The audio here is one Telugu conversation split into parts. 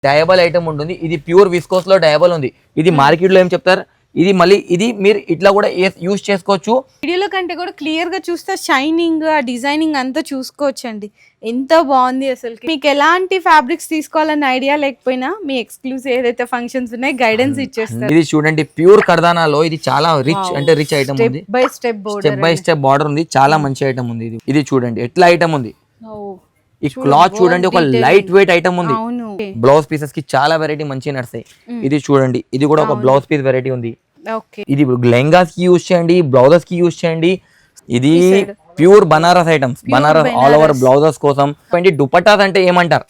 డయబుల్ ఐటమ్ ఉంటుంది. ఇది ప్యూర్ విస్కోస్ లో డయబుల్ ఉంది. ఇది మార్కెట్ లో ఏం చెప్తారు, ఇది మళ్ళీ ఇది మీరు ఇట్లా కూడా యూజ్ చేసుకోవచ్చు. వీడియోలో కంటే కూడా క్లియర్ గా చూస్తే షైనింగ్ ఆ డిజైనింగ్ అంతా చూసుకోవచ్చు అండి. ఎంత బాగుంది అసలు. మీకు ఎలాంటి ఫ్యాబ్రిక్స్ తీసుకోవాలన్న ఐడియా లేకపోయినా మీ ఎక్స్క్లూజివ్ ఏదైతే ఫంక్షన్స్ ఉన్నాయి గైడెన్స్ ఇచ్చేస్తారు. ఇది చూడండి ప్యూర్ కర్దానాలో ఇది చాలా రిచ్ అంటే రిచ్ ఐటమ్ ఉంది. స్టెప్ బై స్టెప్ బార్డర్ ఉంది. చాలా మంచి ఐటమ్ ఉంది. ఇది చూడండి ఎట్లా ఐటమ్ ఉంది. ఈ క్లాత్ చూడండి ఒక లైట్ వెయిట్ ఐటమ్ ఉంది. బ్లౌజ్ పీసెస్ కి చాలా వెరైటీ మంచిగా నడుస్తాయి. ఇది చూడంండి ఇది కూడా ఒక బ్లౌజ్ పీస్ వెరైటీ ఉంది. ఇది లెహంగాస్ కి యూజ్ చేయండి, బ్లౌజెస్ కి యూజ్ చేయండి. ఇది pure Banaras items, Banaras all over blouses కోసం. దుపట్టాస్ అంటే ఏమంటారు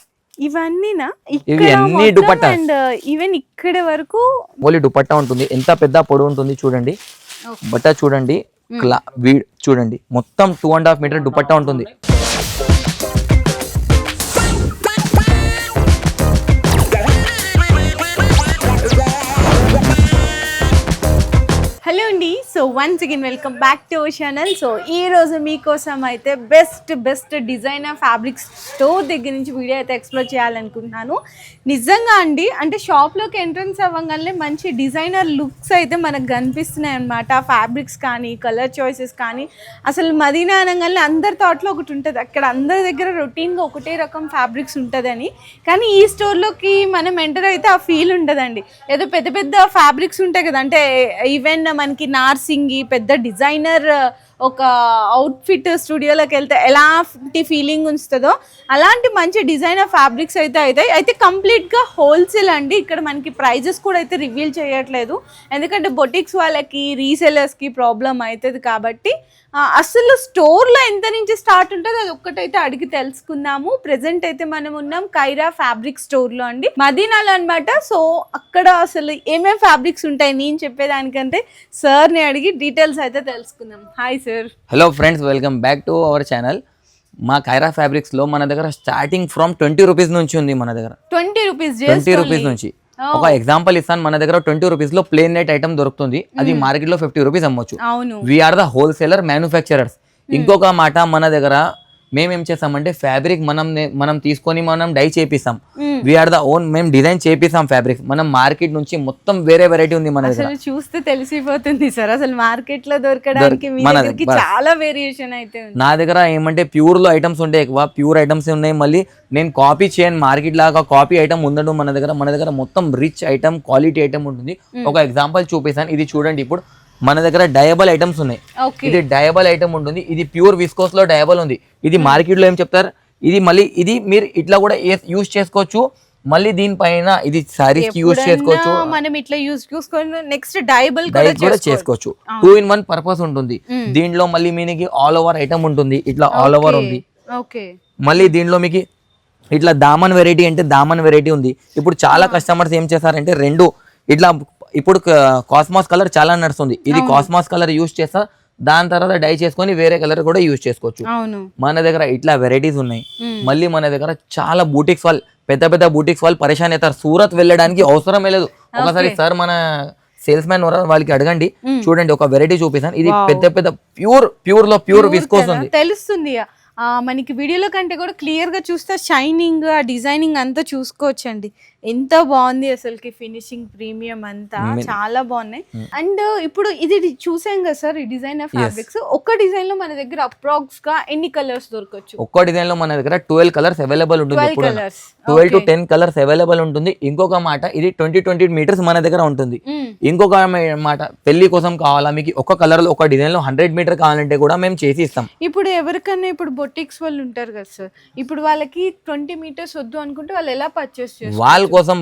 ఇవన్నీనా? ఇవి అన్ని దుపట్టాస్. ఈవెన్ ఇక్కడ వరకు ఓన్లీ దుపట్టా ఉంటుంది. ఎంత పెద్ద పొడవు ఉంటుంది చూడండి. బట్ట చూడండి, చూడండి మొత్తం 2.5 మీటర్ దుపట్టా ఉంటుంది. హలో అండి, so once again welcome back to our channel. So ఈ రోజు మీకోసం అయితే బెస్ట్ డిజైనర్ ఫ్యాబ్రిక్స్ స్టోర్ దగ్గర నుంచి వీడియో అయితే ఎక్స్ప్లోర్ చేయాలనుకుంటున్నాను. నిజంగా అండి, అంటే షాప్లోకి ఎంట్రన్స్ అవ్వగానే మంచి డిజైనర్ లుక్స్ అయితే మనకు కనిపిస్తున్నాయి అనమాట. ఫ్యాబ్రిక్స్ కానీ కలర్ చాయిసెస్ కానీ అసలు మదీనా అనగానే అందరి థాట్లో ఒకటి ఉంటుంది. అక్కడ అందరి దగ్గర రొటీన్గా ఒకటే రకం ఫ్యాబ్రిక్స్ ఉంటుందని, కానీ ఈ స్టోర్లోకి మనం ఎంటర్ అయితే ఆ ఫీల్ ఉండదండి. ఏదో పెద్ద పెద్ద ఫ్యాబ్రిక్స్ ఉంటాయి కదా, అంటే ఈవెన్ మనకి నార్సింగి పెద్ద డిజైనర్ ఒక అవుట్ఫిట్ స్టూడియోలోకి వెళ్తే ఎలాంటి ఫీలింగ్ ఉంచుతుందో అలాంటి మంచి డిజైనర్ ఫ్యాబ్రిక్స్ అయితే కంప్లీట్గా హోల్సేల్ అండి. ఇక్కడ మనకి ప్రైజెస్ కూడా అయితే రివీల్ చేయట్లేదు, ఎందుకంటే బొటిక్స్ వాళ్ళకి రీసెలర్స్కి ప్రాబ్లం అవుతుంది కాబట్టి. అసలు స్టోర్లో ఎంత నుంచి స్టార్ట్ ఉంటుందో అది ఒక్కటైతే అడిగి తెలుసుకుందాము. ప్రెసెంట్ అయితే మనం ఉన్నాం కైరా ఫ్యాబ్రిక్ స్టోర్లో అండి, మదీనాలో అనమాట. సో అక్కడ అసలు ఏమేమి ఫ్యాబ్రిక్స్ ఉంటాయి నేను చెప్పేదానికంటే సార్ని అడిగి డీటెయిల్స్ అయితే తెలుసుకుందాం. Hi sir. Hello friends, welcome back to our channel. మా కైరా ఫ్యాబ్రిక్స్ లో మన దగ్గర స్టార్టింగ్ ఫ్రమ్ 20 రూపీస్ నుంచి ఉంది. మన దగ్గర 20 రూపీస్ నుంచి. ఒక ఎగ్జాంపుల్ ఇస్తాను, మన దగ్గర 20 రూపీస్ లో ప్లేన్ నెట్ ఐటమ్ దొరుకుతుంది. అది మార్కెట్ లో 50 రూపీస్ అమ్మొచ్చు. We are the wholesaler manufacturers. ఇంకొక మాట, మన దగ్గర మేమేం చేస్తామంటే ఫ్యాబ్రిక్ మనం తీసుకొని మనం డై చేపిస్తాం. వీఆర్ ద ఓన్, మేము డిజైన్ చేపిస్తాం ఫ్యాబ్రిక్. మనం మార్కెట్ నుంచి మొత్తం వేరే వెరైటీ ఉంది మన దగ్గర. చూస్తే తెలిసిపోతుంది సార్, అసలు మార్కెట్ లో దొరకడానికి చాలా వేరియేషన్ అయితే ఉంది. నా దగ్గర ఏమంటే ప్యూర్ లో ఐటమ్స్ ఉంటాయి, ఎక్కువ ప్యూర్ ఐటమ్స్ ఉన్నాయి. మళ్ళీ నేను కాపీ చేయను, మార్కెట్ లాగా కాపీ ఐటమ్ ఉండదు మన దగ్గర మొత్తం రిచ్ ఐటమ్, క్వాలిటీ ఐటమ్ ఉంటుంది. ఒక ఎగ్జాంపుల్ చూపిస్తాను. ఇది చూడండి, ఇప్పుడు మన దగ్గర డయబుల్ ఐటమ్స్ ఉన్నాయి. ఇది డయబుల్ ఐటమ్ ఉంటుంది. ఇది ప్యూర్ విస్కోస్ లో డయబుల్ ఉంది. ఇది మార్కెట్ లో ఏం చెప్తారు, ఇది మళ్ళీ ఇది మీరు ఇట్లా కూడా యూజ్ చేసుకోవచ్చు. మళ్ళీ దీనిపైన ఇది సారీస్ కి యూజ్ చేసుకోవచ్చు. మనం ఇట్లా యూజ్ చేసుకొని నెక్స్ట్ డయబుల్ కూడా చేసుకోవచ్చు. 2-in-1 పర్పస్ ఉంటుంది. దీంట్లో మళ్ళీ మీకు ఆల్ ఓవర్ ఐటమ్ ఉంటుంది. ఇట్లా ఆల్ ఓవర్ ఉంది. మళ్ళీ దీంట్లో మీకు ఇట్లా దామన్ వెరైటీ అంటే దామన్ వెరైటీ ఉంది. ఇప్పుడు చాలా కస్టమర్స్ ఏం చేస్తారంటే రెండు ఇట్లా, ఇప్పుడు కాస్మాస్ కలర్ చాలా నడుస్తుంది. ఇది కాస్మాస్ కలర్ యూజ్ చేస్తా, దాని తర్వాత డై చేసుకొని వేరే కలర్ కూడా యూజ్ చేసుకోవచ్చు. మన దగ్గర ఇట్లా వెరైటీస్ ఉన్నాయి. మళ్ళీ మన దగ్గర చాలా బూటిక్స్ వాళ్ళు, పెద్ద బూటిక్స్ వాళ్ళు పరేషాన్ అవుతారు. సూరత్ వెళ్ళడానికి అవసరమే లేదు. ఒకసారి సార్ మన సేల్స్ మ్యాన్ వాళ్ళకి అడగండి. చూడండి ఒక వెరైటీ చూపిస్తాను. ఇది పెద్ద ప్యూర్ లో ప్యూర్ విస్కోస్ ఉంది. తెలుస్తుంది మనకి వీడియోలో కంటే కూడా క్లియర్ గా చూస్తే షైనింగ్ ఆ డిజైనింగ్ అంతా చూసుకోవచ్చు అండి. ఎంత బాగుంది అసలుకి, ఫినిషింగ్ ప్రీమియం అంతా చాలా బాగున్నాయి. అండ్ ఇప్పుడు ఇది చూసాం కదా సార్, ఈ డిజైనర్ ఫ్యాబ్రిక్స్ ఒక్క డిజైన్ లో మన దగ్గర అప్రాక్స్ గా ఎన్ని కలర్స్ దొరకచ్చు? ఒక్క డిజైన్ లో మన దగ్గర 12 కలర్స్ అవైలబుల్ ఉంటుంది. 12 to 10 కలర్స్ అవైలబుల్ ఉంటుంది. ఇంకొక మాట, ఇది 20 మీటర్స్ మన దగ్గర ఉంటుంది. ఇంకొక మాట, పెళ్లి కోసం కావాలా మీకు ఒక కలర్ లో ఒక డిజైన్ లో 100 మీటర్ కావాలంటే కూడా మేము చేసి ఇస్తాం. ఇప్పుడు ఎవరికన్నా ఇప్పుడు బొటిక్స్ వాళ్ళు ఉంటారు కదా సార్, ఇప్పుడు వాళ్ళకి 20 మీటర్స్ వద్దు అనుకుంటే వాళ్ళు ఎలా పర్చేస్ చేస్తారు? వాళ్ళ కోసం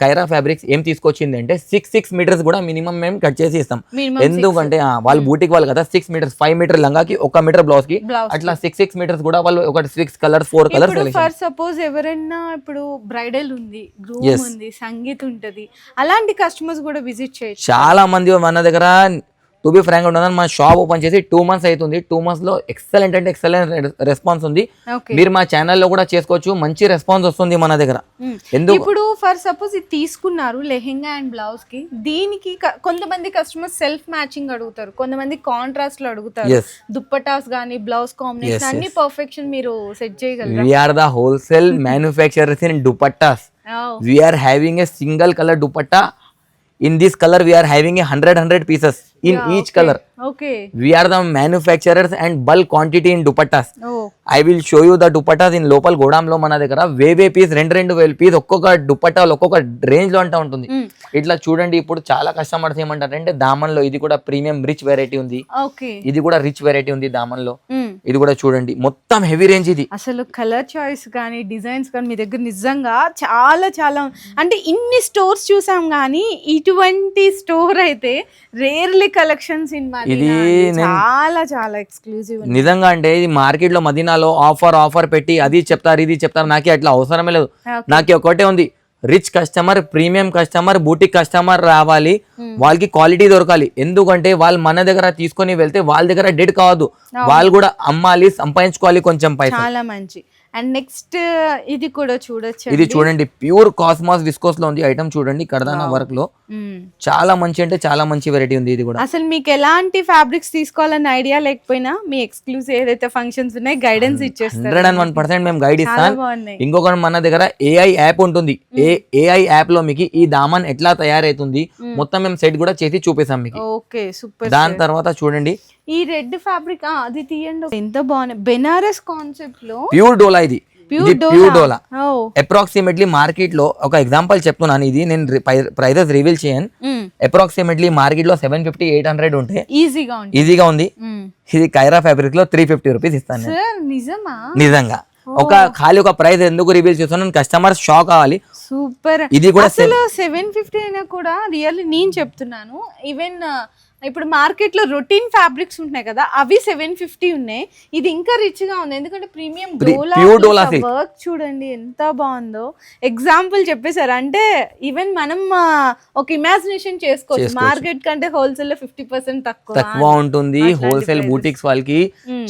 కైరా ఫ్యాబ్రిక్స్ ఏం తీసుకొచ్చింది అంటే 6 మీటర్స్ కూడా మినిమం మేము కట్ చేసి ఇస్తాం. ఎందుకంటే వాళ్ళు బూటిక్ వాళ్ళు కదా, 6 మీటర్స్ 5 మీటర్ లంగాకి 1 మీటర్ బ్లౌజ్ కి అట్లా 6 మీటర్స్ కూడా వాళ్ళు ఒక 6 కలర్స్ 4 కలర్స్. ఫర్ సపోజ్ ఎవరైనా ఇప్పుడు బ్రైడల్ ఉంది, గ్రూమ్ ఉంది, సంగీత్ ఉంటది, అలాంటి కస్టమర్స్ కూడా విజిట్ చేయొచ్చు. చాలా మంది మన దగ్గర టు బి ఫ్రాంక్ ఉండదు, మన షాప్ ఓపెన్ చేసి 2 months అవుతుంది. 2 months లో ఎక్సలెంట్ అంటే ఎక్సలెంట్ రెస్పాన్స్ ఉంది. మీరు మా ఛానల్లో కూడా చేసుకోవచ్చు, మంచి రెస్పాన్స్ వస్తుంది మన దగ్గర. ఎందుకు ఇప్పుడు ఫర్ సపోజ్ ఇది తీసుకున్నారు లెహెంగా అండ్ బ్లౌజ్ కి, దీనికి కొంతమంది కస్టమర్ సెల్ఫ్ మ్యాచింగ్ అడుగుతారు, కొంతమంది కాంట్రాస్ట్ లో అడుగుతారు. దుప్పటాస్ గానీ బ్లౌజ్ కాంబినేషన్ అన్ని పర్ఫెక్షన్ మీరు సెట్ చేయగలరు. We are the wholesale manufacturers in dupattas. We are having a single color dupatta. In this color we are having a 100 pieces in each color. Okay. We are the manufacturers and bulk quantity in dupattas. Oh. I will show you the dupattas in local godam lo mana దగ్గర వేవే పీస్ 2,000 పీస్ ఒక్కొక్క దుపట్టాలో ఒక్కొక్క రేంజ్ లో అంటా ఉంటుంది. ఇట్లా చూడండి, ఇప్పుడు చాలా కస్టమర్స్ ఏమంటారంటే దామన్ లో ఇది కూడా ప్రీమియం రిచ్ వెరైటీ ఉంది, ఇది కూడా రిచ్ వెరైటీ ఉంది దామన్ లో. ఇది కూడా చూడండి మొత్తం హెవీ రేంజ్. ఇది అసలు కలర్ చాయిస్ కానీ డిజైన్స్ కానీ మీ దగ్గర నిజంగా చాలా చాలా, అంటే ఇన్ని స్టోర్స్ చూసాం కానీ ఇటువంటి స్టోర్ అయితే రేర్లీ కలెక్షన్స్ ఇన్ ఇది చాలా చాలా ఎక్స్క్లూజివ్. నిజంగా అంటే ఇది మార్కెట్ లో మదీనాలో ఆఫర్ పెట్టి అది చెప్తారు ఇది చెప్తారు, నాకే అట్లా అవసరమే లేదు. నాకే ఒకటే ఉంది, rich customer, premium customer, boutique customer రావాలి, వాళ్ళకి క్వాలిటీ దొరకాలి. ఎందుకంటే వాళ్ళు మన దగ్గర తీసుకొని వెళ్తే వాళ్ళ దగ్గర డెడ్ కావద్దు, వాళ్ళు కూడా అమ్మాలి, సంపాదించుకోవాలి కొంచెం పైసలు. చాలా మంచి. అండ్ నెక్స్ట్ ఇది కూడా చూడొచ్చు, ఇది చూడండి ప్యూర్ కాస్మాస్ విస్కోస్ లో ఉంది ఐటమ్. చూడండి కర్దానా వర్క్ లో చాలా మంచి అంటే చాలా మంచి వెరైటీ ఉంది. ఇది కూడా అసలు మీకు ఎలాంటి ఫ్యాబ్రిక్స్ తీసుకోవాలని ఐడియా లేకపోయినా మీ ఎక్స్క్లూజివ్ ఏదైతే ఫంక్షన్స్ ఉన్నాయి గైడెన్స్ ఇచ్చేస్తారు. 101% మేము గైడ్ ఇస్తాం. ఇంకొక మన దగ్గర AI యాప్ ఉంటుంది. AI యాప్ లో మీకు ఈ దామన్ ఎట్లా తయారైతుంది మొత్తం మేము సెట్ కూడా చేసి చూపిస్తాం మీకు. Okay super. దాని తర్వాత చూడండి ఈ రెడ్ ఫ్యాబ్రిక్ అది తీయండి, ఎంత బాగుంది. బెనారస్ కాన్సెప్ట్ లో ప్యూర్ డోలా, ఇది ప్యూర్ డోలా. అప్రాక్సిమేట్లీ మార్కెట్ లో ఒక ఎగ్జాంపుల్ చెప్తున్నాను, ఇది నేను ప్రైజెస్ రివీల్ చేయను. అప్రాక్సిమేట్లీ మార్కెట్ లో 750-800 ఉంటే ఈజీగా ఉంది. ఇది కైరా ఫ్యాబ్రిక్ లో 350 రూపీస్ ఇస్తాను. నిజంగా ఒక ఖాళీ ఒక ప్రైస్ ఎందుకు రివీల్ చేస్తున్నాను, కస్టమర్ షాక్ కావాలి. సూపర్. ఇది కూడా అసలు 750 అయినా కూడా రియల్లీ నేను చెప్తున్నాను. ఈవెన్ ఇప్పుడు మార్కెట్ లో రొటీన్ ఫ్యాబ్రిక్స్ ఉంటాయి కదా, అవి 750 ఉన్నాయి. ఇది ఇంకా రిచ్ గా ఉంది, ఎందుకంటే ప్రీమియం డోలా వర్క్ చూడండి ఎంత బాగుందో. ఎగ్జాంపుల్ చెప్పేశారు అంటే ఈవెన్ మనం ఒక ఇమాజినేషన్ చేసుకోవచ్చు, మార్కెట్ కంటే హోల్సేల్ లో 50% తక్కువ ఉంటుంది. హోల్సేల్ బూటిక్స్ వాళ్ళకి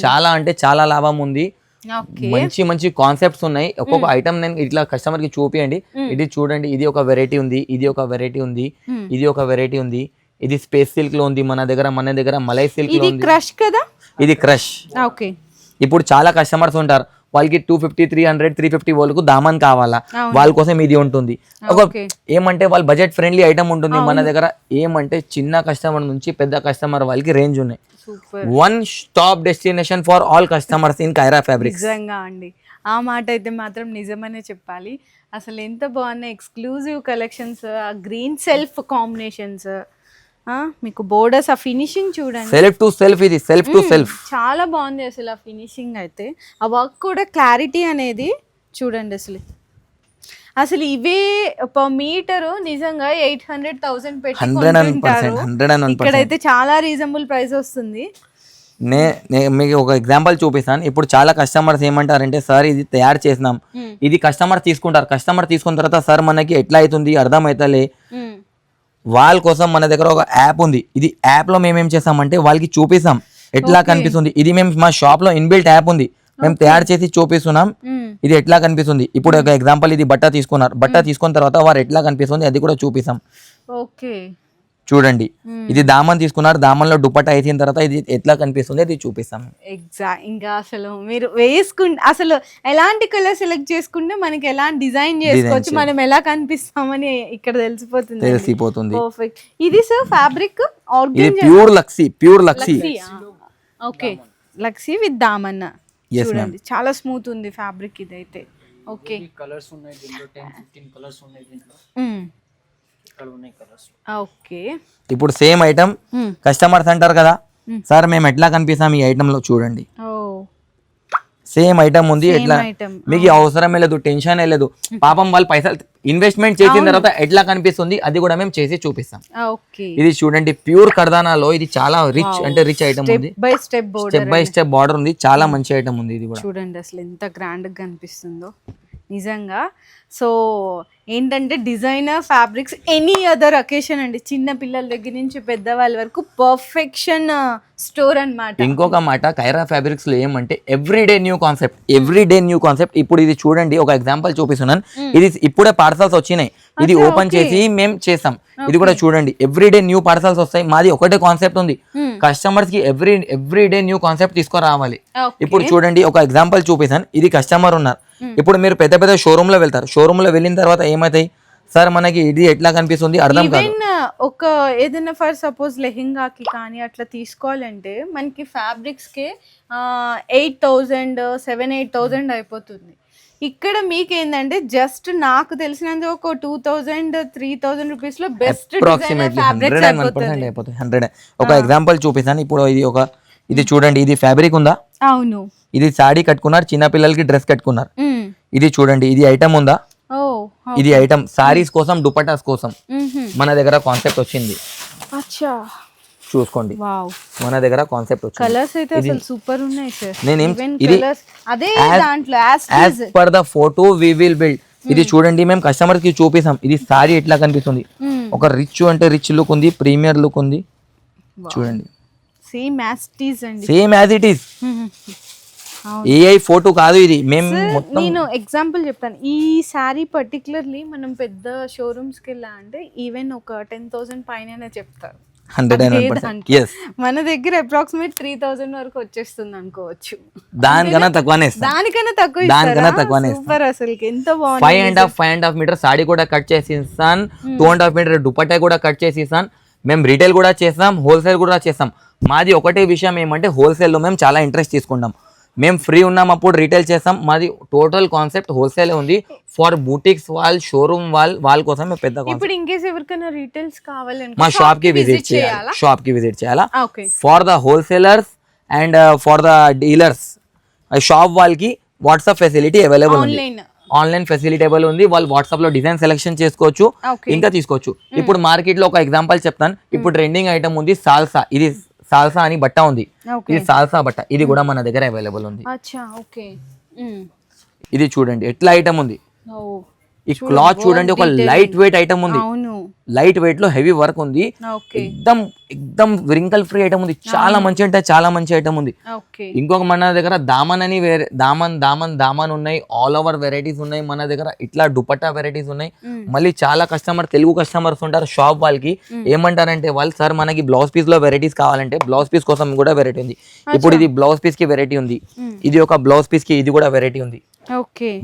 చాలా అంటే చాలా లాభం ఉంది. మంచి కాన్సెప్ట్స్ ఉన్నాయి. ఒక్కొక్క ఐటమ్ నేను ఇట్లా కస్టమర్ కి చూపియండి. ఇది చూడండి, ఇది ఒక వెరైటీ ఉంది, ఇది ఒక వెరైటీ ఉంది, ఇది ఒక వెరైటీ ఉంది. ఇది స్పేస్ సిల్క్ లో ఉంది మన దగ్గర మలై సిల్క్ లో ఉంది. క్రష్ కదా, ఇది క్రష్. ఓకే. ఇప్పుడు చాలా కస్టమర్స్ ఉంటారు, వాళ్ళకి 250, 300, 350 వాళ్ళకు దామన్ కావాలా, వాళ్ళ కోసం ఇది ఉంటుంది. ఒక ఏమంటే వాళ్ళ బడ్జెట్ ఫ్రెండ్లీ ఐటమ్ ఉంటుంది మన దగ్గర. ఏమంటే చిన్న కస్టమర్ నుంచి పెద్ద కస్టమర్ వాళ్ళకి రేంజ్ ఉన్నాయి. One stop destination for all customers in Kaira fabrics. నిజంగా అండి, ఆ మాట అయితే మాత్రం నిజమనే చెప్పాలి. అసలు ఎంత బాగున్నాయి ఎక్స్క్లూజివ్ కలెక్షన్స్, ఆ గ్రీన్ సెల్ఫ్ కాంబినేషన్స్, మీకు బోర్డర్స్, ఆ ఫినిషింగ్ చూడండి, సెల్ఫ్ టు సెల్ఫ్. ఇది సెల్ఫ్ టు సెల్ఫ్ చాలా బాగుంది అసలు. ఆ ఫినిషింగ్ అయితే, ఆ వర్క్ కూడా క్లారిటీ అనేది చూడండి. అసలు ఇవే పర్ మీటర్ నిజంగా 800,000 పెట్టి ఇక్కడైతే చాలా రీజనబుల్ ప్రైస్ వస్తుంది. మీకు ఒక ఎగ్జాంపుల్ చూపిస్తాను. ఇప్పుడు చాలా కస్టమర్స్ ఏమంటారంటే, సార్ ఇది తయారు చేసినాం, ఇది కస్టమర్ తీసుకుంటారు. కస్టమర్ తీసుకున్న తర్వాత సార్ మనకి ఎట్లా అవుతుంది అర్థం అవుతలే, వాళ్ళ కోసం మన దగ్గర ఒక యాప్ ఉంది. ఇది యాప్ లో మేమేం చేస్తామంటే వాళ్ళకి చూపిస్తాం ఎట్లా కనిపిస్తుంది. ఇది మేము మా షాప్ లో ఇన్బిల్ట్ యాప్ ఉంది, మేము తయారు చేసి చూపిస్తున్నాం ఇది ఎట్లా కనిపిస్తుంది. ఇప్పుడు ఒక ఎగ్జాంపుల్, ఇది బట్ట తీసుకున్నారు, బట్ట తీసుకున్న తర్వాత వారు ఎట్లా కనిపిస్తుంది అది కూడా చూపిస్తాం. ఓకే చూడండి, ఇది దామన్ తీసుకున్నారు, దామన్ లో దుపట్టా వేసిన తర్వాత ఇది ఎట్లా కనిపిస్తుంది అది చూపిస్తాం. ఎగ్జాక్ట్. ఇంకా అసలు మీరు వేసుకుంటే అసలు ఎలాంటి కలర్ సెలెక్ట్ చేసుకుంటే మనకి ఎలాంటి డిజైన్ చేసుకోవచ్చు, మనం ఎలా కనిపిస్తామని ఇక్కడ తెలిసిపోతుంది. పర్ఫెక్ట్. ఇది సార్ ఫ్యాబ్రిక్ ప్యూర్ లక్సీ. ఓకే, లక్సీ విత్ దామన్. చూడండి చాలా స్మూత్ ఉంది ఫ్యాబ్రిక్ ఇదైతే. ఓకే, కలర్స్ ఉన్నాయి దీంట్లో, 10-15 కలర్స్ ఉన్నాయి దీంట్లో. ఓకే. ఇప్పుడు సేమ్ ఐటమ్ కస్టమర్స్ అంటారు కదా, సార్ మేము ఎట్లా కనిపిస్తాం ఈ ఐటమ్ లో, చూడండి సేమ్ ఐటమ్ ఉంది. ఎట్లా మీకు అవసరమే లేదు, టెన్షన్ లేదు. పాపం వాళ్ళు పైసలు ఇన్వెస్ట్మెంట్ చేసిన తర్వాత ఎట్లా కనిపిస్తుంది అది కూడా మేము చేసి చూపిస్తాం. ఇది చూడండి ప్యూర్ కర్దానాలో, ఇది చాలా రిచ్ అంటే రిచ్ ఐటమ్ ఉంది. స్టెప్ బై స్టెప్ బార్డర్ ఉంది, చాలా మంచి ఐటమ్ ఉంది. ఇది కూడా చూడండి అసలు ఎంత గ్రాండ్ గా కనిపిస్తుందో. నిజంగా. సో ఏంటంటే designer fabrics any other occasion అండి, చిన్న పిల్లల దగ్గర నుంచి పెద్దవాళ్ళ వరకు పర్ఫెక్షన్ స్టోర్ అన్నమాట. ఇంకొక మాట, కైరా ఫ్యాబ్రిక్స్ లో ఏమంటే ఎవ్రీడే న్యూ కాన్సెప్ట్. ఇప్పుడు ఇది చూడండి, ఒక ఎగ్జాంపుల్ చూపిస్తున్నాను. ఇది ఇప్పుడే పార్సల్స్ వచ్చినాయి, ఇది ఓపెన్ చేసి మేము చేస్తాం. ఇది కూడా చూడండి, ఎవ్రీడే న్యూ పార్సల్స్ వస్తాయి. మాది ఒకటే కాన్సెప్ట్ ఉంది, కస్టమర్స్ కి ఎవ్రీడే న్యూ కాన్సెప్ట్ తీసుకురావాలి. ఇప్పుడు చూడండి, ఒక ఎగ్జాంపుల్ చూపిస్తాను. ఇది కస్టమర్ ఉన్నారు, ఇప్పుడు మీరు పెద్ద పెద్ద షోరూమ్ లో వెళ్తారు. షోరూమ్ లో వెళ్ళిన తర్వాత ఏమవుతాయి సార్, మనకి ఇది ఎట్లా కనిపిస్తుంది అర్థం కాదు. ఒక ఏదైనా ఫర్ సపోజ్ లెహెంగాకి కానీ అట్లా తీసుకోవాలంటే మనకి ఫ్యాబ్రిక్స్ కి 8,000 7,000-8,000 అయిపోతుంది. ఇక్కడ మీకు ఏంటంటే జస్ట్ నాకు తెలిసినంత ఒక 2,000-3,000 రూపీస్ లో బెస్ట్ అప్రాక్సిమేట్లీ 101% అయిపోతుంది. 100. ఒక ఎగ్జాంపుల్ చూపిస్తాను. ఇప్పుడు ఇది చూడండి, ఇది ఫ్యాబ్రిక్ ఉందా? అవును. ఇది సాడీ కట్టుకున్నారు, చిన్న పిల్లలకి డ్రెస్ కట్టుకున్నారు. ఇది చూడండి, ఇది ఐటమ్ ఉందా? ఇది ఐటమ్ సారీస్ కోసం, దుపట్టాస్ కోసం మన దగ్గర కాన్సెప్ట్ వచ్చింది. అచ్చా, చూసుకోండి, మన దగ్గర కాన్సెప్ట్ వచ్చింది. కలర్స్ అయితే అసలు సూపర్ ఉన్నాయి సార్. ఇది అదే దాంట్లో as per the photo we will build. ఇది చూడండి, మేము కస్టమర్ కి చూపిస్తాం. ఇది సారీ ఎట్లా కనిపిస్తుంది, ఒక రిచ్ అంటే రిచ్ లుక్ ఉంది, ప్రీమియర్ లుక్ ఉంది. చూడండి, same as it is. AI photo కాదు ఇది. నేను ఎగ్జాంపుల్ చెప్తాను. ఈ శారీ పర్టికులర్లీ మనం పెద్ద షోరూమ్స్ కి వెళ్ళా అంటే ఈవెన్ ఒక 10,000 పైన చెప్తారు. 100%. Yes. మన దగ్గర అప్రాక్సిమేట్ 3,000 వరకు వచ్చేస్తుంది అనుకోవచ్చు. దానికన్నా తక్కువనే. సూపర్, అసలు ఎంత బాగుంది. 5.5 మీటర్ సాడీ కూడా కట్ చేసి ఇస్తాను, 2.5 మీటర్ దుపట్టా కూడా కట్ చేసి ఇస్తాను. మేము రీటైల్ కూడా చేస్తాం, హోల్సేల్ కూడా చేస్తాం. మాది ఒకటే విషయం ఏమంటే హోల్సేల్లో మేము చాలా ఇంట్రెస్ట్ తీసుకుంటాం. మేము ఫ్రీ ఉన్నాం అప్పుడు రీటైల్ చేస్తాం. మాది టోటల్ కాన్సెప్ట్ హోల్సేల్ ఉంది. ఫర్ బూటిక్స్ షోరూమ్ వాళ్ళ కోసం మేము పెద్ద ఇప్పుడు ఇన్కేస్ ఎవరికైనా రీటైల్స్ కావాలంటే మా షాప్ కి విజిట్ చేయాలా. For the wholesalers and for the dealers shop వాళ్ళకి వాట్సాప్ ఫెసిలిటీ అవైలబుల్ ఉంది, ఆన్లైన్ ఫెసిలిటీ ఉంది. వాళ్ళు వాట్సాప్ లో డిజైన్ సెలెక్షన్ చేసుకోవచ్చు, ఇంకా తీసుకోవచ్చు. ఇప్పుడు మార్కెట్ లో ఒక ఎగ్జాంపుల్ చెప్తాను. ఇప్పుడు ట్రెండింగ్ ఐటమ్ ఉంది సాల్సా. ఇది సాల్సా అని బట్ట ఉంది, ఇది సాల్సా బట్ట. ఇది కూడా మన దగ్గర అవైలబుల్ ఉంది. ఇది చూడండి ఎట్లా ఐటమ్ ఉంది. ఈ క్లాత్ చూడండి, ఒక లైట్ వెయిట్ ఐటమ్ ఉంది. లైట్ వెయిట్ లో హెవీ వర్క్ ఉంది. ఎక్దమ్ వ్రింకల్ ఫ్రీ ఐటమ్ ఉంది. చాలా మంచి అంటే చాలా మంచి ఐటమ్ ఉంది. ఇంకొక మన దగ్గర దామన్ అని వేరే దామన్ ఉన్నాయి. ఆల్ ఓవర్ వెరైటీస్ ఉన్నాయి మన దగ్గర. ఇట్లా దుపట్టా వెరైటీస్ ఉన్నాయి. మళ్ళీ చాలా తెలుగు కస్టమర్స్ ఉంటారు. షాప్ వాళ్ళకి ఏమంటారంటే వాళ్ళు, సార్ మనకి బ్లౌజ్ పీస్ లో వెరైటీస్ కావాలంటే బ్లౌజ్ పీస్ కోసం కూడా వెరైటీ ఉంది. ఇప్పుడు ఇది బ్లౌజ్ పీస్ కి వెరైటీ ఉంది. ఇది ఒక బ్లౌజ్ పీస్ కి ఇది కూడా వెరైటీ ఉంది.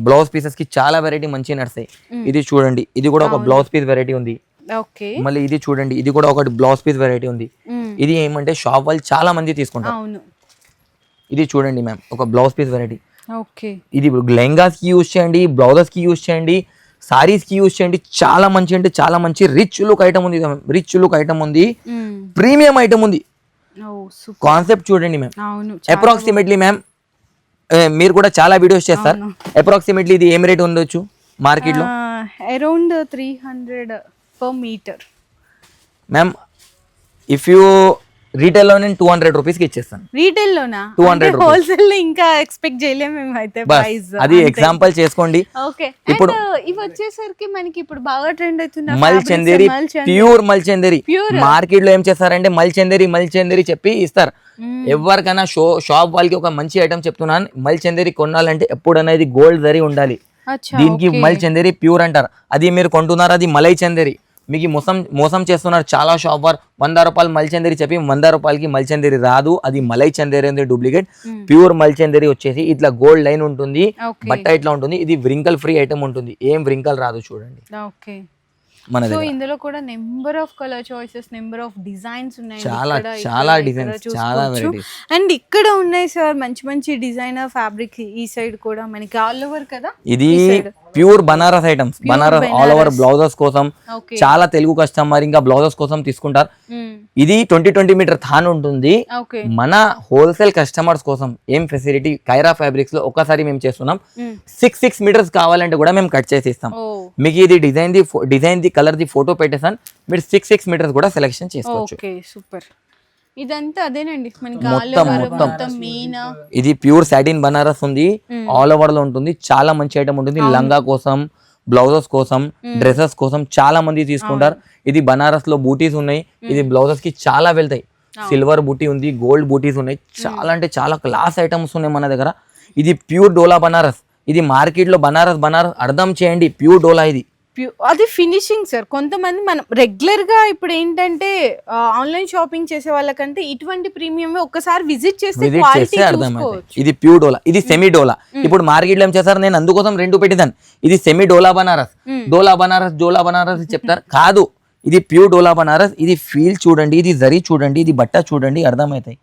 బ్లౌజ్ పీసెస్ కి చాలా వెరైటీ మంచి నడుస్తాయి. ఇది చూడండి, ఇది కూడా ఒక బ్లౌజ్ పీస్ వెరైటీ ఉంది. మళ్ళీ ఇది చూడండి, ఇది కూడా ఒక బ్లౌజ్ పీస్ వెరైటీ ఉంది. ఇది ఏమంటే షాప్ వాళ్ళు చాలా మంది తీసుకుంటారు. ఇది చూడండి మ్యామ్, ఒక బ్లౌజ్ పీస్ వెరైటీ. ఇది లెహంగాస్ కి యూజ్ చేయండి, బ్లౌజెస్ కి యూజ్ చేయండి, సారీస్ కి యూజ్ చేయండి. చాలా మంచి అంటే చాలా మంచి రిచ్ లుక్ ఐటమ్ ఉంది. ప్రీమియం ఐటమ్ ఉంది. కాన్సెప్ట్ చూడండి మ్యామ్. అప్రాక్సిమేట్లీ మ్యామ్, మీరు కూడా చాలా వీడియోస్ చేస్తారు. అప్రాక్సిమేట్లీ ఇది ఏం రేట్ ఉండొచ్చు మార్కెట్ లో? Around 300 per meter. Ma'am, if you retail లో నేను 200 రూపీస్ కి ఇచ్చేస్తాను. రీటైల్ లోనా? 200 హోల్సేల్ లో ఇంకా ఎక్స్పెక్ట్ చేయలేము మేము అయితే ప్రైస్. అది ఎగ్జాంపుల్ చేసుకోండి. ఓకే, ఇప్పుడు ఇవి వచ్చేసరికి మనకి ఇప్పుడు బాగా ట్రెండ్ అవుతుంది మల్చందేరి, ప్యూర్ మల్చందేరి. మార్కెట్ లో ఏం చేస్తారంటే మల్చందేరి చెప్పి ఇస్తారు. ఎవరికైనా షాప్ వాళ్ళకి ఒక మంచి ఐటమ్ చెప్తున్నాను, మల్చందేరి కొనాలంటే ఎప్పుడైనా ఇది గోల్డ్ జరీ ఉండాలి. దీనికి మల్చందేరి ప్యూర్ అంటారు. అది మీరు కొంటున్నారు, అది మలై చందేరి. మీకు మోసం చేస్తున్నారు చాలా షాప్ వారు. 100 రూపాయలు మల్చందేరి చెప్పి 100 రూపాయలకి మల్చందేరి రాదు. అది మలై చందేరి ఉంది, డూప్లికేట్. ప్యూర్ మల్చందేరి వచ్చేసి ఇట్లా గోల్డ్ లైన్ ఉంటుంది, బట్ట ఇట్లా ఉంటుంది. ఇది వ్రింకల్ ఫ్రీ ఐటమ్ ఉంటుంది, ఏం వ్రింకల్ రాదు. చూడండి, సో ఇందులో కూడా number of colour choices, number of designs ఉన్నాయి. చాలా డిజైన్స్, చాలా వెరైటీస్. అండ్ ఇక్కడ ఉన్నాయి సార్ మంచి మంచి డిజైనర్ ఫ్యాబ్రిక్. ఈ సైడ్ కూడా మనకి ఆల్ ఓవర్ కదా. ఇది pure Banaras items. Banaras all over blouses కోసం చాలా తెలుగు కస్టమర్ ఇంకా బ్లౌజెస్ కోసం తీసుకుంటారు. ఇది 20 మీటర్ థాన్ ఉంటుంది. మన హోల్సేల్ కస్టమర్స్ కోసం ఏం ఫెసిలిటీ, కైరా ఫ్యాబ్రిక్స్ లో ఒకసారి మేము చేస్తున్నాం. 6 మీటర్స్ కావాలంటే కూడా మేము కట్ చేసి ఇస్తాం. మీకు ఇది design the colour the photo పెట్టేసాను, మీరు 6 మీటర్స్ కూడా సెలెక్షన్ చేసుకోవచ్చు. సూపర్. ఇదంతా అదేనండి మనకి మొత్తం మొత్తం మీనా. ఇది ప్యూర్ సాటిన్ బనారస్ ఉంది, ఆల్ ఓవర్ లో ఉంటుంది, చాలా మంచి ఐటమ్ ఉంటుంది. లంగా కోసం, బ్లౌజెస్ కోసం, డ్రెస్సెస్ కోసం చాలా మంది తీసుకుంటారు. ఇది బనారస్ లో బూటీస్ ఉన్నాయి, ఇది బ్లౌజెస్ కి చాలా వెళ్తాయి. సిల్వర్ బూటీ ఉంది, గోల్డ్ బూటీస్ ఉన్నాయి, చాలా అంటే చాలా క్లాస్ ఐటమ్స్ ఉన్నాయి మన దగ్గర. ఇది ప్యూర్ డోలా బనారస్. ఇది మార్కెట్ లో బనారస్ అర్థం చేయండి, ప్యూర్ డోలా ఇది. అది ఫినిషింగ్ సార్. కొంతమంది మనం రెగ్యులర్ గా ఇప్పుడు ఏంటంటే ఆన్లైన్ షాపింగ్ చేసే వాళ్ళకంటే ఇటువంటి ప్రీమియం ఒక్కసారి విజిట్ చేస్తే అర్థమైంది. ఇది ప్యూర్ డోలా, ఇది సెమీ డోలా. ఇప్పుడు మార్కెట్ లో ఏం చేస్తారు, నేను అందుకోసం రెండు పెట్టిదాను. ఇది సెమీ డోలా బనారస్, డోలా బనారస్ చెప్తారు, కాదు ఇది ప్యూర్ డోలా బనారస్. ఇది ఫీల్ చూడండి, ఇది జరీ చూడండి, ఇది బట్ట చూడండి, అర్థమవుతాయి.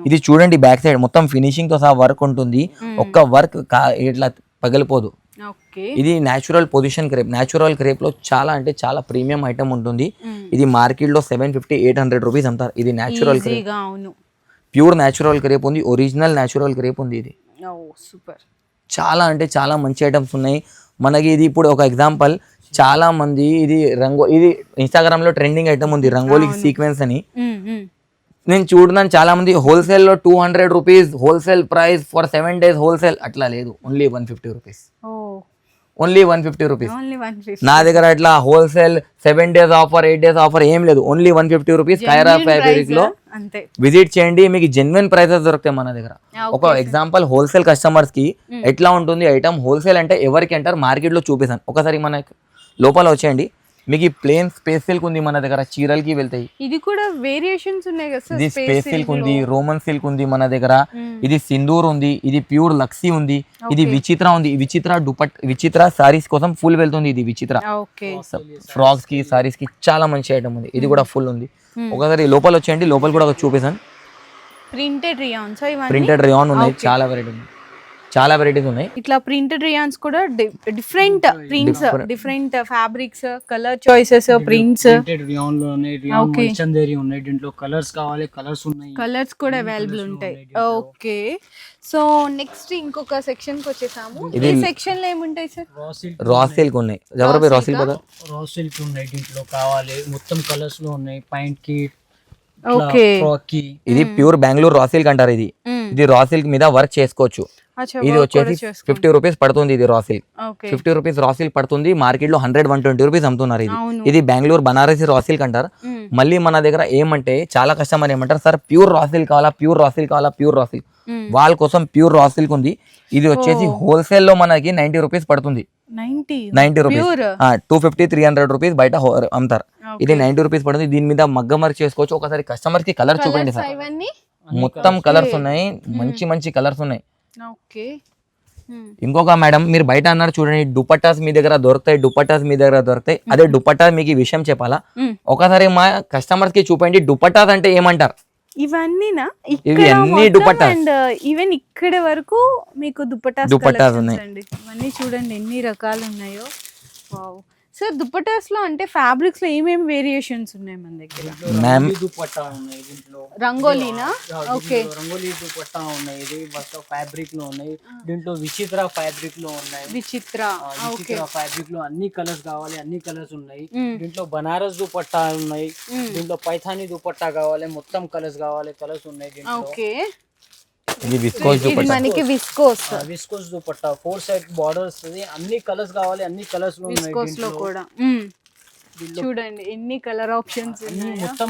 ఇది చూడండి బ్యాక్ సైడ్ మొత్తం ఫినిషింగ్ తో సహా వర్క్ ఉంటుంది. ఒక్క వర్క్ ఇట్లా పగిలిపోదు. ఇది natural position crepe. Natural crepe లో చాలా అంటే చాలా ప్రీమియం ఐటమ్ ఉంటుంది. ఇది మార్కెట్ లో 750-800 రూపీస్ అమ్ముతారు. ఇది natural crepe, pure natural crepe ఉంది, ఒరిజినల్ న్యాచురల్ క్రేప్ ఉంది. ఇది సూపర్, చాలా అంటే చాలా మంచి ఐటమ్స్ ఉన్నాయి మనకి. ఇది ఇప్పుడు ఒక ఎగ్జాంపుల్, చాలా మంది ఇది ఇది ఇన్స్టాగ్రామ్ లో ట్రెండింగ్ ఐటమ్ ఉంది, రంగోలీ సీక్వెన్స్ అని. నేను చూడన్నాను చాలా మంది హోల్సేల్ లో 200 rupees wholesale price for 7 days wholesale, అట్లా లేదు. Only 150 rupees, only 150 rupees. నా దగ్గర అట్లా wholesale 7 days offer 8 days offer ఏం లేదు, ఓన్లీ 150 రూపీస్. కైరా ఫ్యాబ్రిక్ లో విజిట్ చేయండి, మీకు జెన్యున్ ప్రైసెస్ దొరుకుతాయి మన దగ్గర. ఒక ఎగ్జాంపుల్ హోల్సేల్ కస్టమర్స్ కి ఎట్లా ఉంటుంది ఐటమ్, హోల్సేల్ అంటే ఎవరికి అంటారు మార్కెట్ లో చూపిస్తాను. ఒకసారి మన లోపల వచ్చేయండి, మీకు ప్లేన్ స్పేస్ సిల్క్ ఉంది మన దగ్గర, చీరలకి వెళ్తాయి. ఇది కూడా వేరియేషన్స్ ఉన్నాయి కదా సార్. ఇది స్పేస్ సిల్క్ ఉంది, రోమన్ సిల్క్ ఉంది మన దగ్గర. ఇది సింధూర్ ఉంది, ఇది ప్యూర్ లక్సీ ఉంది, ఇది విచిత్ర ఉంది. విచిత్ర సారీస్ కోసం ఫుల్ వెళ్తుంది. ఇది విచిత్ర ఫ్రాక్స్ కి, సారీస్ కి చాలా మంచి ఐటమ్ ఉంది. ఇది కూడా ఫుల్ ఉంది. ఒకసారి లోపల వచ్చేయండి, లోపల కూడా చూపిస్తాను. ప్రింటెడ్ రియాన్ ఉన్నాయి, చాలా వెరైటీ ఉంది, చాలా వెరైటీస్ ఉన్నాయి. ఇట్లా ప్రింటెడ్ రియాన్స్ కూడా different prints, different fabrics, colour choices, prints rayon లో ఉన్నాయి, రియాన్ మల్చందేరి ఉన్నాయి. దీంట్లో కలర్స్ కావాలి, కలర్స్ ఉన్నాయి, కలర్స్ కూడా అవైలబుల్ ఉంటాయి. ఓకే, సో నెక్స్ట్ ఇంకొక సెక్షన్ కి వచ్చేసాము. ఈ సెక్షన్ లో ఏముంటాయి సార్? రా సిల్క్ ఉన్నాయి. ఎవరు రా సిల్క్ కదా, రా సిల్క్ ఉన్నాయి. దీంట్లో కావాలి మొత్తం కలర్స్ లో ఉన్నాయి. పాయింట్ కి, ఫ్రాక్ కి. ఇది ప్యూర్ బెంగళూరు రా సిల్క్ అంటారు. ఇది రా సిల్క్ మీద వర్క్ చేసుకోవచ్చు. ఇది వచ్చేసి 50 రూపీస్ పడుతుంది. ఇది raw silk 50 rupees raw silk పడుతుంది. మార్కెట్ లో 100-120 రూపీస్ అమ్ముతున్నారు. ఇది బెంగళూరు బనారసి రా సిల్క్ అంటారు. మళ్ళీ మన దగ్గర ఏమంటే చాలా కస్టమర్ ఏమంటారు, సార్ ప్యూర్ రా సిల్క్ కావాలా, ప్యూర్ రా సిల్క్ కావాలా, ప్యూర్ రా సిల్క్. వాళ్ళ కోసం ప్యూర్ రా సిల్క్ ఉంది. ఇది వచ్చేసి హోల్సేల్ లో మనకి 90 రూపీస్ పడుతుంది. 90 రూపీస్, 250-300 రూపీస్ బయట అమ్ముతారు. ఇది 90 రూపీస్ పడుతుంది. దీని మీద మగ్గం వర్క్ చేసుకోవచ్చు. ఒకసారి కస్టమర్ కి కలర్ చూపండి సార్. మొత్తం కలర్స్ ఉన్నాయి, మంచి మంచి కలర్స్ ఉన్నాయి. ఇంకొక మేడం, మీరు బయట అన్నారు చూడండి, దుపట్టాస్ మీ దగ్గర దొరుకుతాయి. అదే దుపట్టా మీకు ఈ విషయం చెప్పాలా, ఒకసారి మా కస్టమర్స్ కి చూపండి దుపట్టాస్ అంటే ఏమంటారు. ఇవన్నీనా? ఇవి అన్ని దుపట్టాస్, ఈవెన్ ఇక్కడ వరకు మీకు దుపట్టాస్ ఉన్నాయి. ఇవన్నీ చూడండి ఎన్ని రకాలు ఉన్నాయో. వావ్ సార్, దుపట్టాస్ లో అంటే ఫ్యాబ్రిక్స్ లో ఏమేమి వేరియేషన్స్ ఉన్నాయి మన దగ్గర? మ్యామ్ దుపట్టా ఉన్నాయి, దీంట్లో రంగోలీనా? ఓకే, రంగోలీ దుపట్టా ఉన్నాయి. ఇది మొత్తం ఫ్యాబ్రిక్ లో ఉన్నాయి. దీంట్లో విచిత్ర ఫ్యాబ్రిక్ లో ఉన్నాయి. విచిత్ర ఫ్యాబ్రిక్ లో అన్ని కలర్స్ కావాలి, అన్ని కలర్స్ ఉన్నాయి. దీంట్లో బనారస్ దుపట్టా ఉన్నాయి. దీంట్లో పైథానీ దుపట్టా కావాలి, మొత్తం కలర్స్ కావాలి, కలర్స్ ఉన్నాయి దీంట్లో. ఓకే, ఇది విస్కోస్ దుపట్టా, మనకి విస్కోస్ దుపట్టా 4 సైడ్ బార్డర్ వస్తుంది. అన్ని కలర్స్ కావాలి, అన్ని కలర్స్ లో ఉన్నాయి. విస్కోస్ లో కూడా చూడండి ఎన్ని కలర్ ఆప్షన్స్ ఉన్నాయి. మొత్తం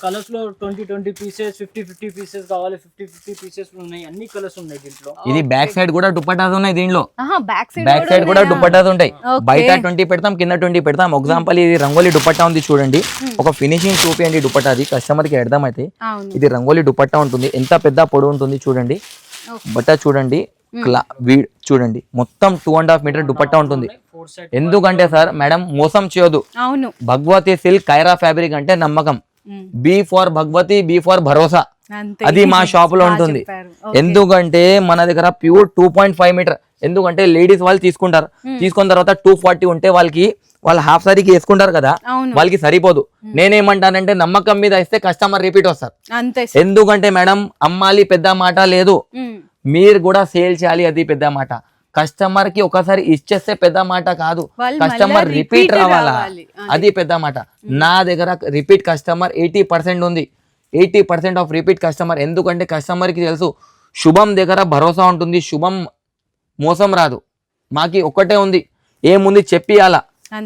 కలర్స్ లో 20 పీసెస్, 50 పీసెస్ కావాలి, 50 పీసెస్ ఉన్నాయి. అన్ని కలర్స్ ఉన్నాయి దీంట్లో. ఇది బ్యాక్ సైడ్ కూడా దుపట్టాస్ ఉన్నాయి. దీంట్లో బ్యాక్ సైడ్ కూడా దుపట్టాస్ ఉంటాయి. బయట 20 పెడతాం, కింద 20 పెడతాం. ఎగ్జాంపుల్ ఇది రంగోలీ దుపట్టా ఉంది చూడండి. ఒక ఫినిషింగ్ చూపియండి దుపట్టాది, కస్టమర్ కి అర్థమైతే. ఇది రంగోలీ దుపట్టా ఉంటుంది, ఎంత పెద్ద పొడవు ఉంటుంది చూడండి. బట్ట చూడండి, చూడండి మొత్తం 2.5 మీటర్ దుపట్టా ఉంటుంది. ఎందుకంటే సార్ మేడం మోసం చేయొద్దు. భగవతి సిల్క్ కైరా ఫ్యాబ్రిక్ అంటే నమ్మకం. B for Bhagavati, B for భరోసా, అది మా షాప్ లో ఉంటుంది. ఎందుకంటే మన దగ్గర ప్యూర్ 2.5 మీటర్. ఎందుకంటే లేడీస్ వాళ్ళు తీసుకుంటారు, తీసుకున్న తర్వాత 240 ఉంటే వాళ్ళు హాఫ్ సారీకి వేసుకుంటారు కదా, వాళ్ళకి సరిపోదు. నేనేమంటానంటే నమ్మకం మీద ఇస్తే కస్టమర్ రిపీట్ వస్తారు. ఎందుకంటే మేడం అమ్మాలి పెద్ద మాట లేదు, మీరు కూడా సేల్ చేయాలి, అది పెద్ద మాట. కస్టమర్ కి ఒకసారి ఇచ్చేస్తే పెద్ద మాట కాదు, కస్టమర్ రిపీట్ రావాలా, అది పెద్ద మాట. నా దగ్గర రిపీట్ కస్టమర్ 80% ఉంది. 80% ఆఫ్ రిపీట్ కస్టమర్. ఎందుకంటే కస్టమర్కి తెలుసు శుభం దగ్గర భరోసా ఉంటుంది, శుభం మోసం రాదు. మాకి ఒక్కటే ఉంది, ఏముంది చెప్పియాలా,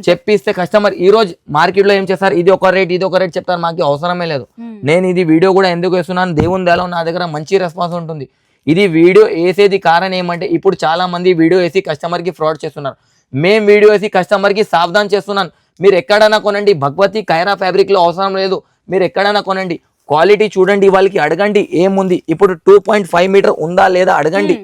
చెప్పిస్తే కస్టమర్ ఈ రోజు మార్కెట్లో ఏం చేస్తారు, ఇది ఒక రేట్ చెప్తారు, మాకు అవసరమే లేదు. నేను ఇది వీడియో కూడా ఎందుకు వేస్తున్నాను, దేవుని దయలో నా దగ్గర మంచి రెస్పాన్స్ ఉంటుంది. ఇది వీడియో వేసేది కారణం ఏమంటే ఇప్పుడు చాలా మంది వీడియో వేసి కస్టమర్కి ఫ్రాడ్ చేస్తున్నారు. మేము వీడియో వేసి కస్టమర్కి సావధాన్ చేస్తున్నాను. మీరు ఎక్కడైనా కొనండి, భగవతి కైరా ఫ్యాబ్రిక్లో అవసరం లేదు, మీరు ఎక్కడైనా కొనండి, క్వాలిటీ చూడండి, వాళ్ళకి అడగండి ఏముంది. ఇప్పుడు 2.5 మీటర్ ఉందా లేదా అడగండి,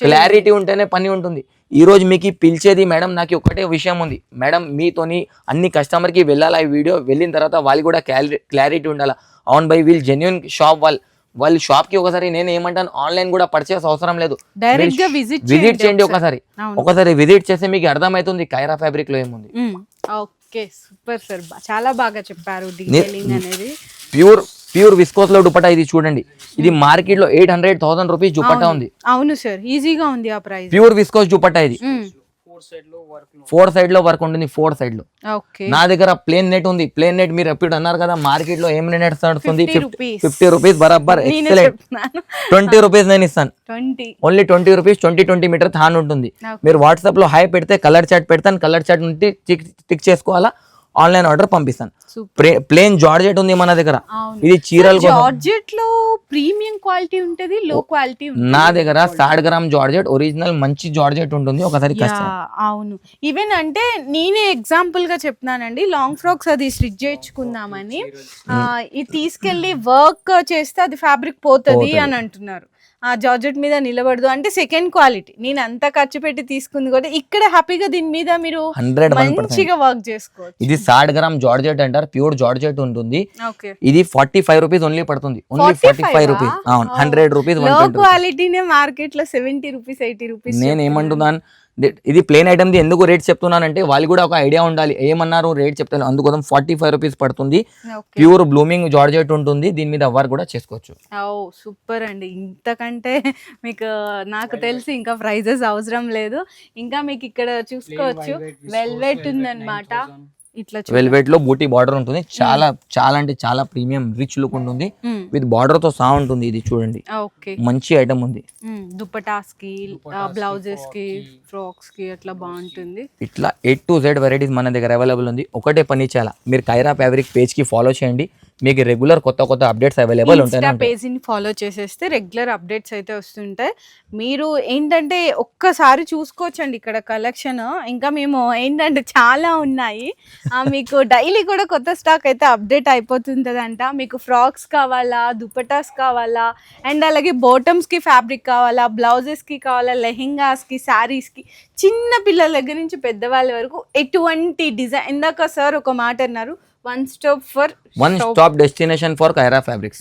క్లారిటీ ఉంటేనే పని ఉంటుంది. ఈ రోజు మీకు పిలిచేది మేడం, నాకు ఒకటే విషయం ఉంది మేడం, మీతోని అన్ని కస్టమర్కి వెళ్ళాలా ఈ వీడియో, వెళ్ళిన తర్వాత వాళ్ళు కూడా క్లారిటీ ఉండాలా. అవును బై, వీళ్ళు జెన్యున్ షాప్, వాళ్ళ షాప్కి ఒకసారి నేను ఏమంటాను, ఆన్లైన్ కూడా పర్చేస్ అవసరం లేదు, డైరెక్ట్ గా విజిట్ చేయండి. ఒకసారి విజిట్ చేస్తే మీకు అర్థమవుతుంది కైరా ఫ్యాబ్రిక్ లో ఏముంది. ఓకే, సూపర్ సార్, చాలా బాగా చెప్పారు. డీటెయిలింగ్ అనేది ప్యూర్ విస్కోస్ లో దుపట్టా ఇది చూడండి, ఇది మార్కెట్ లో 800,000 రూపీస్ దుపట్టా ఉంది. అవును సార్, ఈజీగా ఉంది ఆ ప్రైస్. ప్యూర్ విస్కోస్ దుపట్టా ఇది, 4 సైడ్ లో వర్క్ ఉంటుంది, 4 సైడ్ లో. నా దగ్గర ప్లేన్ నెట్ ఉంది, ప్లేన్ నెట్ మీరు ఎప్పుడు అన్నారు కదా మార్కెట్ లో ఏం నెట్ వస్తుంది, 50 రూపీస్ బరాబర్, ఎక్సలెంట్. 20 రూపీస్ నేను ఇస్తాను, ఓన్లీ 20 రూపీస్. 20 మీటర్ థాన్ ఉంటుంది. మీరు వాట్సాప్ లో హై పెడితే కలర్ చాట్ పెడతాను, కలర్ చాట్ నుండి టిక్ చేసుకోవాలా, ఆన్లైన్ ఆర్డర్ పంపిస్తాను. ప్లేన్ జార్జెట్ ఉంది మన దగ్గర, ఇది చీరలు. జార్జెట్ లో ప్రీమియం క్వాలిటీ ఉంటది, లో క్వాలిటీ ఉంటుంది. నా దగ్గర 60 గ్రామ్ జార్జెట్ ఒరిజినల్ మంచి జార్జెట్ ఉంటుంది. ఒకసారి అవును, ఈవెన్ అంటే నేనే ఎగ్జాంపుల్ గా చెప్తున్నానండి, లాంగ్ ఫ్రాక్స్ అది స్టిచ్ చేయించుకుందామని, ఇది తీసుకెళ్లి వర్క్ చేస్తే అది ఫ్యాబ్రిక్ పోతుంది అని అంటున్నారు. ఆ జార్జెట్ మీద నిలబడదు అంటే సెకండ్ క్వాలిటీ, నేను అంత ఖర్చు పెట్టి తీసుకుంది కూడా ఇక్కడ హ్యాపీగా దీని మీద మీరు 100% మంచిగా వర్క్ చేసుకోవచ్చు. ఇది 60 గ్రామ్ జార్జెట్ అంటారు, ప్యూర్ జార్జెట్ ఉంటుంది. ఇది 45 రూపీస్ ఓన్లీ పడుతుంది, ఓన్లీ 45 రూపీస్. అవును, 100 రూపీస్. లో క్వాలిటీనే మార్కెట్ లో 70 రూపీస్ 80 రూపీస్. నేను ఏమంటున్నాను, ఇది ప్లేన్ ఐటమ్ ది ఎందుకు రేట్ చెప్తున్నానంటే వాళ్ళు కూడా ఒక ఐడియా ఉండాలి, ఏమన్నారు రేట్ చెప్తాను. అందుకోసం 45 రూపీస్ పడుతుంది. ప్యూర్ బ్లూమింగ్ జార్జెట్ ఉంటుంది, దీని మీద వర్క్ కూడా చేసుకోవచ్చు. సూపర్ అండి, ఇంతకంటే మీకు నాకు తెలిసి ఇంకా ప్రైజెస్ అవసరం లేదు. ఇంకా మీకు ఇక్కడ చూసుకోవచ్చు వెల్వెట్ ఉందన్నమాట, ఇట్లా వెల్వెట్ లో బూటీ బార్డర్ ఉంటుంది, చాలా చాలా అంటే చాలా ప్రీమియం రిచ్ లుక్ ఉంటుంది, విత్ బార్డర్ తో సహా ఉంటుంది. ఇది చూడండి, మంచి ఐటమ్ ఉంది. దుపటాస్ కి, బ్లౌజెస్ కి, ఫ్రాక్స్ కి అట్లా బాగుంటుంది. ఇట్లా A to Z వెరైటీస్ మన దగ్గర అవైలబుల్ ఉంది. ఒకటే పని చేయాలా, మీరు కైరా ఫ్యాబ్రిక్ పేజ్ కి ఫాలో చేయండి, మీకు రెగ్యులర్ కొత్త అప్డేట్స్ అవైలబుల్ ఉంటాయి. పేజీని ఫాలో చేసేస్తే రెగ్యులర్ అప్డేట్స్ అయితే వస్తుంటాయి. మీరు ఏంటంటే ఒక్కసారి చూసుకోవచ్చండి ఇక్కడ కలెక్షన్. ఇంకా మేము ఏంటంటే చాలా ఉన్నాయి, మీకు డైలీ కూడా కొత్త స్టాక్ అయితే అప్డేట్ అయిపోతుంటదంట. మీకు ఫ్రాక్స్ కావాలా, దుపటాస్ కావాలా, అండ్ అలాగే బాటమ్స్ కి ఫ్యాబ్రిక్ కావాలా, బ్లౌజెస్ కి కావాలా, లెహెంగాస్ కి, శారీస్ కి, చిన్న పిల్లల దగ్గర నుంచి పెద్దవాళ్ళ వరకు ఎటువంటి డిజైన్. ఇందాక సార్ ఒక మాట అన్నారు, one stop destination for Kaira fabrics.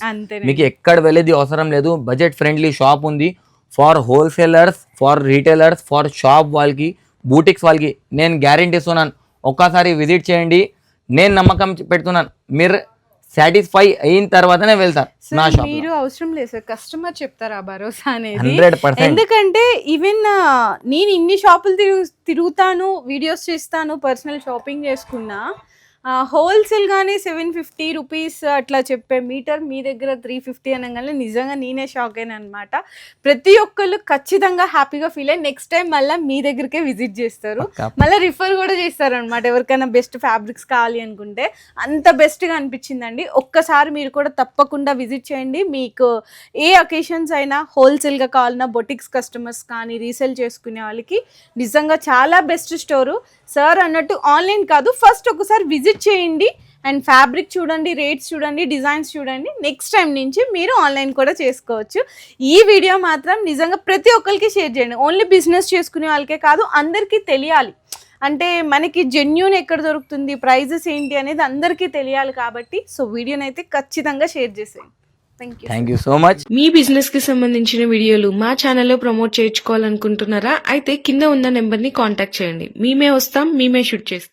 మీకు ఎక్కడ వెళ్ళేది అవసరం లేదు, బడ్జెట్ ఫ్రెండ్లీ షాప్ ఉంది. For wholesalers, for retailers, for shop వాళ్ళకి, బూటిక్స్ వాళ్ళకి నేను గ్యారెంటీ ఇస్తున్నాను. ఒక్కసారి విజిట్ చేయండి, నేను నమ్మకం పెడుతున్నాను, మీరు సాటిస్ఫై అయిన తర్వాతనే వెళ్తారు నా షాప్. మీరు అవసరం లేదు సార్, కస్టమర్ చెప్తారా భరోసా అనేది. 100%. ఎందుకంటే ఈవెన్ నేను ఇన్ని షాపులు తిరుగుతాను, వీడియోస్ చేస్తాను, పర్సనల్ షాపింగ్ చేసుకున్నా, హోల్సేల్ గానే 750 రూపీస్ అట్లా చెప్పే మీటర్ మీ దగ్గర 350 అనగానే నిజంగా నేనే షాక్ అయినా అనమాట. ప్రతి ఒక్కళ్ళు ఖచ్చితంగా హ్యాపీగా ఫీల్ అయ్యి నెక్స్ట్ టైం మళ్ళీ మీ దగ్గరికే విజిట్ చేస్తారు, మళ్ళీ రిఫర్ కూడా చేస్తారు అనమాట. ఎవరికైనా బెస్ట్ ఫ్యాబ్రిక్స్ కావాలి అనుకుంటే అంత బెస్ట్గా అనిపించిందండి. ఒక్కసారి మీరు కూడా తప్పకుండా విజిట్ చేయండి. మీకు ఏ అకేషన్స్ అయినా హోల్సేల్గా కావాలన్నా, బొటిక్స్ కస్టమర్స్ కానీ, రీసేల్ చేసుకునే వాళ్ళకి నిజంగా చాలా బెస్ట్ స్టోరు. సార్ అన్నట్టు ఆన్లైన్ కాదు, ఫస్ట్ ఒకసారి విజిట్ చేయండి అండ్ ఫ్యాబ్రిక్ చూడండి, రేట్స్ చూడండి, డిజైన్స్ చూడండి. నెక్స్ట్ టైం నుంచి మీరు ఆన్లైన్ కూడా చేసుకోవచ్చు. ఈ వీడియో మాత్రం నిజంగా ప్రతి ఒక్కరికి షేర్ చేయండి. ఓన్లీ బిజినెస్ చేసుకునే వాళ్ళకే కాదు, అందరికీ తెలియాలి. అంటే మనకి జెన్యూన్ ఎక్కడ దొరుకుతుంది, ప్రైజెస్ ఏంటి అనేది అందరికీ తెలియాలి కాబట్టి సో వీడియోనైతే ఖచ్చితంగా షేర్ చేసేయండి. Thank you so much. Me business కి సంబంధించిన వీడియోలు మా ఛానల్లో ప్రమోట్ చేయించుకోవాలనుకుంటున్నారా? అయితే కింద ఉన్న నెంబర్ ని కాంటాక్ట్ చేయండి. మేమే వస్తాం, మేమే షూట్ చేస్తాం.